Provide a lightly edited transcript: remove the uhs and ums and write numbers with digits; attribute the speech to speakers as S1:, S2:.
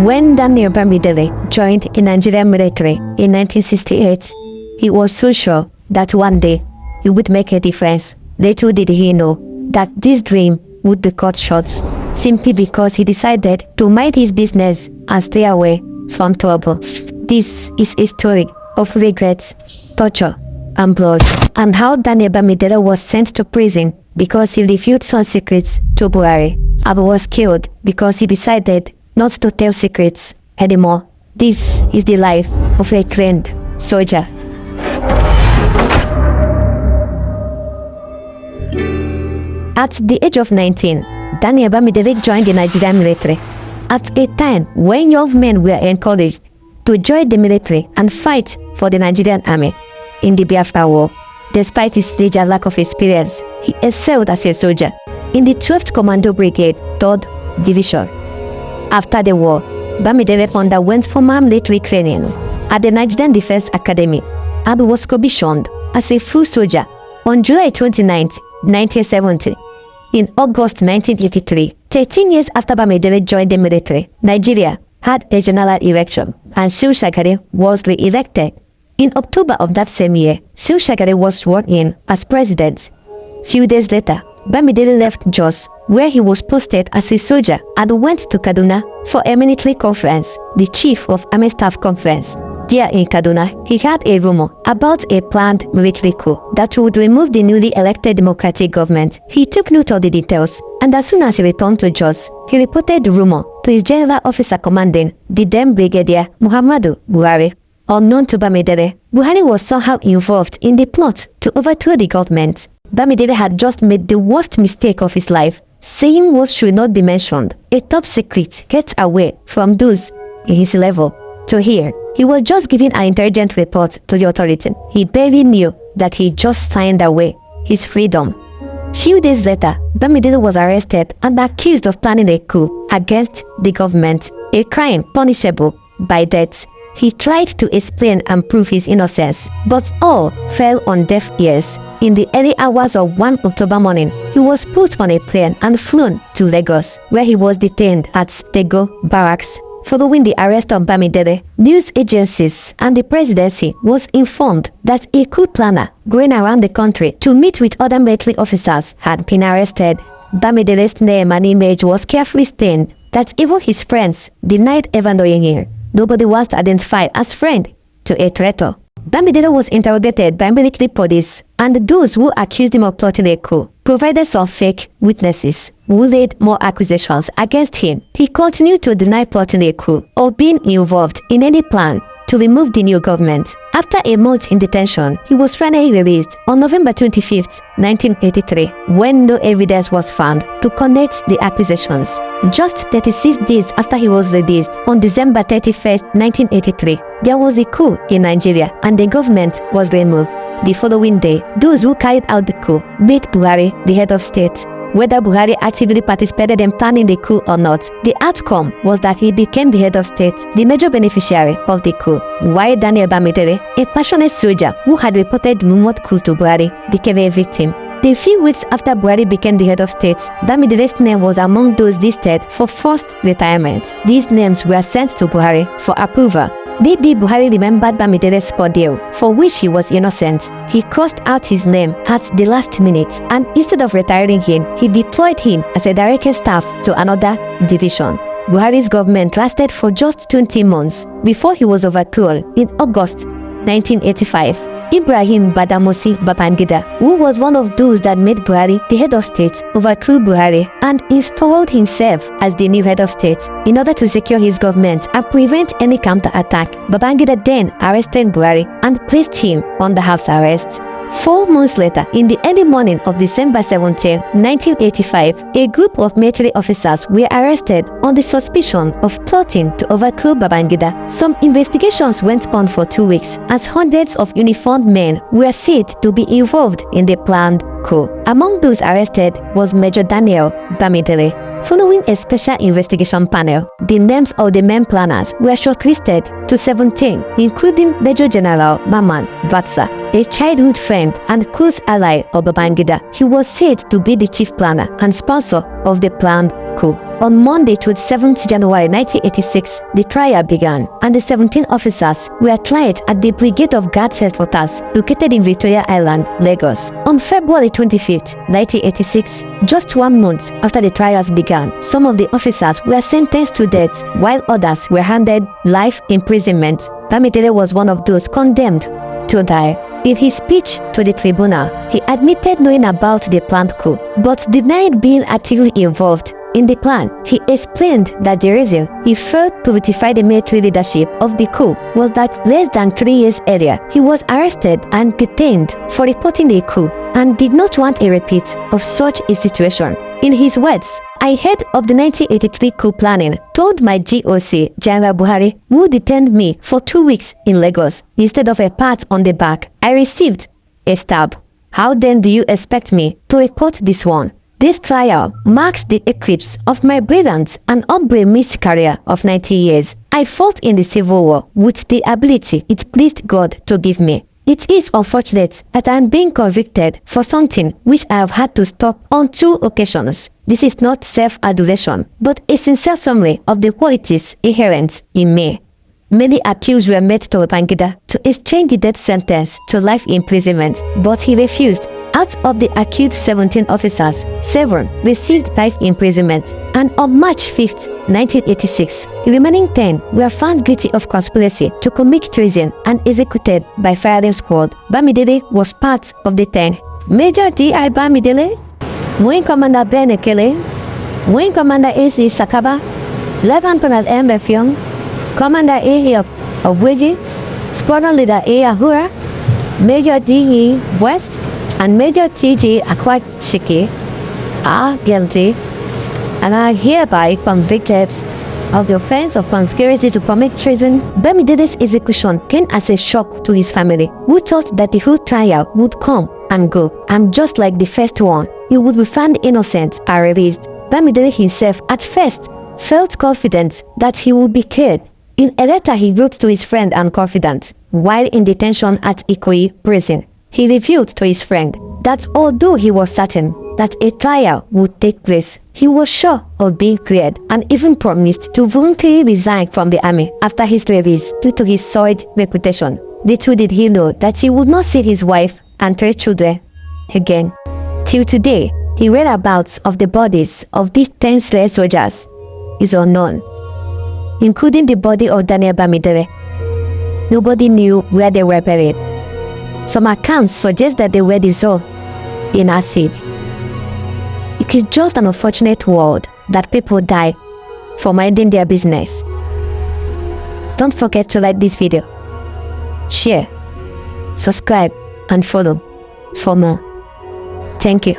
S1: When Daniel Bamidele joined the Nigerian military in 1968, he was so sure that one day he would make a difference. Little did he know that this dream would be cut short simply because he decided to mind his business and stay away from trouble. This is a story of regrets, torture, and blood, and how Daniel Bamidele was sent to prison because he revealed some secrets to Buhari. Abu was killed because he decided not to tell secrets anymore. This is the life of a trained soldier. At the age of 19, Daniel Bamidele joined the Nigerian military. At a time when young men were encouraged to join the military and fight for the Nigerian army in the Biafra War. Despite his age and lack of experience, he excelled as a soldier in the 12th Commando Brigade, 3rd Division. After the war, Bamidele underwent formal military training at the Nigerian Defense Academy and was commissioned as a full soldier on July 29, 1970. In August 1983, 13 years after Bamidele joined the military, Nigeria had a general election and Shehu Shagari was re-elected. In October of that same year, Shehu Shagari was sworn in as president. Few days later, Bamidele left Jos, where he was posted as a soldier, and went to Kaduna for a military conference, the Chief of Army Staff Conference. There in Kaduna, he heard a rumor about a planned military coup that would remove the newly elected democratic government. He took note of the details, and as soon as he returned to Jos, he reported the rumor to his general officer commanding the then Brigadier Muhammadu Buhari. Unknown to Bamidele, Buhari was somehow involved in the plot to overthrow the government. Bamidele had just made the worst mistake of his life, saying what should not be mentioned, a top secret kept away from those in his level. To hear, he was just giving an intelligent report to the authority. He barely knew that he just signed away his freedom. Few days later, Bamidele was arrested and accused of planning a coup against the government, a crime punishable by death. He tried to explain and prove his innocence, but all fell on deaf ears. In the early hours of one October morning, he was put on a plane and flown to Lagos, where he was detained at Tego Barracks. Following the arrest of Bamidele, news agencies and the presidency was informed that a coup planner going around the country to meet with other military officers had been arrested. Bamidele's name and image was carefully stained that even his friends denied ever knowing him. Nobody was identified as friend to a traitor. Bamidele was interrogated by military police, and those who accused him of plotting a coup provided some fake witnesses who laid more accusations against him. He continued to deny plotting a coup or being involved in any plan to remove the new government. After a month in detention, he was finally released on November 25, 1983, when no evidence was found to connect the accusations. Just 36 days after he was released, on December 31, 1983, there was a coup in Nigeria and the government was removed. The following day, those who carried out the coup made Buhari the head of state. Whether Buhari actively participated in planning the coup or not, the outcome was that he became the head of state, the major beneficiary of the coup, while Daniel Bamidele, a passionate soldier who had reported rumored coup to Buhari, became a victim. A few weeks after Buhari became the head of state, Bamidele's name was among those listed for forced retirement. These names were sent to Buhari for approval. D.D. Buhari remembered Bamidele's ordeal, for which he was innocent. He crossed out his name at the last minute, and instead of retiring him, he deployed him as a direct staff to another division. Buhari's government lasted for just 20 months before he was overthrown in August 1985. Ibrahim Badamasi Babangida, who was one of those that made Buhari the head of state, overthrew Buhari and installed himself as the new head of state in order to secure his government and prevent any counter-attack. Babangida then arrested Buhari and placed him under house arrest. 4 months later, in the early morning of December 17, 1985, a group of military officers were arrested on the suspicion of plotting to overthrow Babangida. Some investigations went on for 2 weeks, as hundreds of uniformed men were said to be involved in the planned coup. Among those arrested was Major Daniel Bamidele. Following a special investigation panel, the names of the main planners were shortlisted to 17, including Major General Maman Vatsa, a childhood friend and close ally of Babangida. He was said to be the chief planner and sponsor of the planned coup. On Monday, 27th January 1986, the trial began, and the 17 officers were tried at the Brigade of Guards headquarters located in Victoria Island, Lagos. On February 25th, 1986, just 1 month after the trials began, some of the officers were sentenced to death, while others were handed life imprisonment. Bamidele was one of those condemned to die. In his speech to the tribunal, he admitted knowing about the planned coup, but denied being actively involved in the plan. He explained that the reason he failed to ratify the military leadership of the coup was that less than 3 years earlier, he was arrested and detained for reporting the coup and did not want a repeat of such a situation. In his words, "I heard of the 1983 coup planning, told my GOC, General Buhari, who detained me for 2 weeks in Lagos. Instead of a pat on the back, I received a stab. How then do you expect me to report this one?" This trial marks the eclipse of my brilliant and unblemished career of 90 years. I fought in the Civil War with the ability it pleased God to give me. It is unfortunate that I am being convicted for something which I have had to stop on 2 occasions. This is not self-adulation, but a sincere summary of the qualities inherent in me. Many appeals were made to Babangida to exchange the death sentence to life imprisonment, but he refused. Out of the accused 17 officers, 7 received life imprisonment, and on March 5, 1986, the remaining 10 were found guilty of conspiracy to commit treason and executed by firing squad. Bamidele was part of the 10. Major D.I. Bamidele, Wing Commander Ben Ekele, Wing Commander A.C. Sakaba, Lieutenant Colonel M. Effiong, Commander A. Obweji, Squadron Leader A. Ahura, Major D.E. West, and Major T.J. Akwachike are guilty and are hereby convicted of the offense of conspiracy to commit treason. Bamidele's execution came as a shock to his family, who thought that the whole trial would come and go, and just like the first one, he would be found innocent and released. Bamidele himself at first felt confident that he would be cleared. In a letter he wrote to his friend and confidant while in detention at Ikoyi prison, he revealed to his friend that although he was certain that a trial would take place, he was sure of being cleared and even promised to voluntarily resign from the army after his release due to his soiled reputation. Little did he know that he would not see his wife and 3 children again. Till today, the whereabouts of the bodies of these 10 slain soldiers is unknown, including the body of Daniel Bamidele. Nobody knew where they were buried. Some accounts suggest that they were dissolved in acid. It is just an unfortunate world that people die for minding their business. Don't forget to like this video, share, subscribe, and follow for more. Thank you.